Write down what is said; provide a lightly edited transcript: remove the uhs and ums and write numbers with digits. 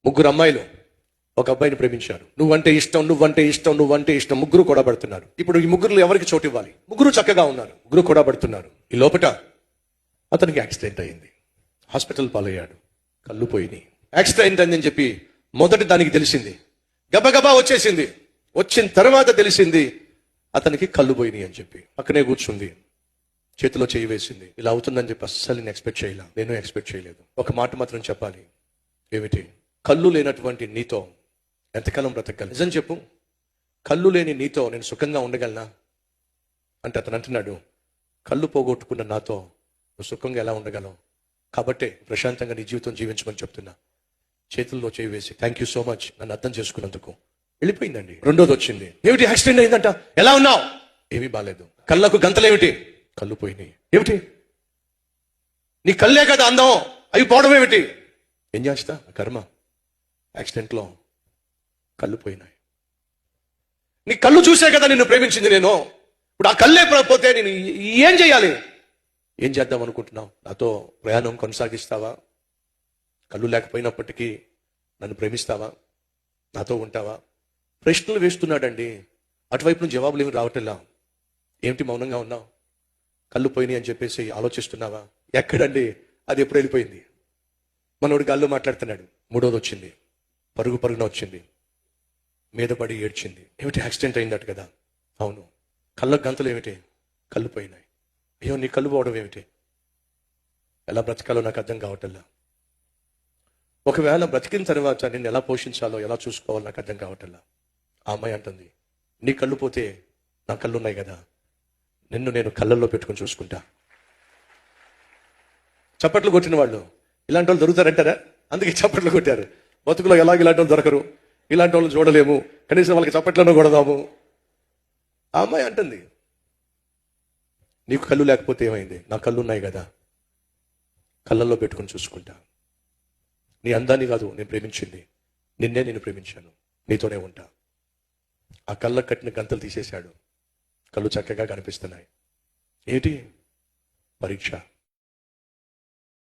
ముగ్గురు అమ్మాయిలు ఒక అబ్బాయిని ప్రేమించారు. నువ్వంటే ఇష్టం, నువ్వంటే ఇష్టం, నువ్వంటే ఇష్టం. ముగ్గురు కూడా పడుతున్నారు. ఇప్పుడు ఈ ముగ్గురు ఎవరికి చోటు ఇవ్వాలి? ముగ్గురు చక్కగా ఉన్నారు, ముగ్గురు కూడా పడుతున్నారు. ఈ లోపట అతనికి యాక్సిడెంట్ అయింది. హాస్పిటల్ పాలయ్యాడు. కళ్ళు పోయినాయి. యాక్సిడెంట్ అయిందని చెప్పి మొదటి దానికి తెలిసింది, గబగబా వచ్చేసింది. వచ్చిన తర్వాత తెలిసింది అతనికి కళ్ళు పోయినాయి అని చెప్పి. పక్కనే కూర్చుంది, చేతిలో చేయి వేసింది. ఇలా అవుతుందని చెప్పి అస్సలు నేను ఎక్స్పెక్ట్ చేయలే. నేను ఎక్స్పెక్ట్ చేయలేదు. ఒక మాట మాత్రం చెప్పాలి. ఏమిటి? కళ్ళు లేనటువంటి నీతో ఎంతకాలం బ్రతకగలను? నిజం చెప్పు, కళ్ళు లేని నీతో నేను సుఖంగా ఉండగలనా అంటే అతను అంటున్నాడు, కళ్ళు పోగొట్టుకున్న నాతో నువ్వు సుఖంగా ఎలా ఉండగలవు? కాబట్టే ప్రశాంతంగా నీ జీవితం జీవించమని చెప్తున్నా. చేతుల్లో చేయి వేసి థ్యాంక్ యూ సో మచ్ నన్ను అర్థం చేసుకున్నందుకు. వెళ్ళిపోయిందండి. రెండోది వచ్చింది. ఏమిటి? యాక్సిడెంట్ అయిందంట. ఎలా ఉన్నావు? ఏమీ బాలేదు. కళ్ళకు గంతలేమిటి? కళ్ళు పోయినాయి. ఏమిటి? నీ కళ్ళే కదా అందం, అవి పోవడం ఏమిటి? ఏం చేస్తా? కర్మ. యాక్సిడెంట్లో కళ్ళు పోయినాయి. నీ కళ్ళు చూసే కదా నిన్ను ప్రేమించింది నేను. ఇప్పుడు ఆ కళ్ళే పోతే నేను ఏం చేయాలి? ఏం చేద్దాం అనుకుంటున్నావు? నాతో ప్రయాణం కొనసాగిస్తావా? కళ్ళు లేకపోయినప్పటికీ నన్ను ప్రేమిస్తావా? నాతో ఉంటావా? ప్రశ్నలు వేస్తున్నాడండి. అటువైపు నుంచి జవాబులు ఏమి రావట్లా. ఏమిటి మౌనంగా ఉన్నావు? కళ్ళు పోయినాయి అని చెప్పేసి ఆలోచిస్తున్నావా? ఎక్కడండి, అది ఎప్పుడు వెళ్ళిపోయింది. మనోడు గాల్లో మాట్లాడుతున్నాడు. మూడోది వచ్చింది. పరుగున వచ్చింది. మీద పడి ఏడ్చింది. ఏమిటి? యాక్సిడెంట్ అయిందట కదా. అవును. కళ్ళకు గంతలు ఏమిటి? కళ్ళు పోయినాయి. అయ్యో, నీ కళ్ళు పోవడం ఏమిటి? ఎలా బ్రతకాలో నాకు అర్థం కావటల్లా. ఒకవేళ బ్రతికిన తర్వాత నిన్ను ఎలా పోషించాలో, ఎలా చూసుకోవాలో నాకు అర్థం కావటల్లా. ఆ అమ్మాయి అంటుంది, నీ కళ్ళు పోతే నా కళ్ళు ఉన్నాయి కదా, నిన్ను నేను కళ్ళల్లో పెట్టుకుని చూసుకుంటా. చప్పట్లు కొట్టిన వాళ్ళు ఇలాంటి వాళ్ళు దొరుకుతారంటారా? అందుకే చప్పట్లు కొట్టారు. బతుకులో ఎలాగ ఇలాంటి వాళ్ళు దొరకరు, ఇలాంటి వాళ్ళని చూడలేము, కనీసం వాళ్ళకి చప్పట్లను కొడదాము. ఆ అమ్మాయి అంటుంది, నీకు కళ్ళు లేకపోతే ఏమైంది? నా కళ్ళు ఉన్నాయి కదా, కళ్ళల్లో పెట్టుకుని చూసుకుంటా. నీ అందాన్ని కాదు నేను ప్రేమించింది, నిన్నే నేను ప్రేమించాను, నీతోనే ఉంటా. ఆ కళ్ళకు కట్టిన గంతలు తీసేశాడు. కళ్ళు చక్కగా కనిపిస్తున్నాయి. ఏంటి? పరీక్ష.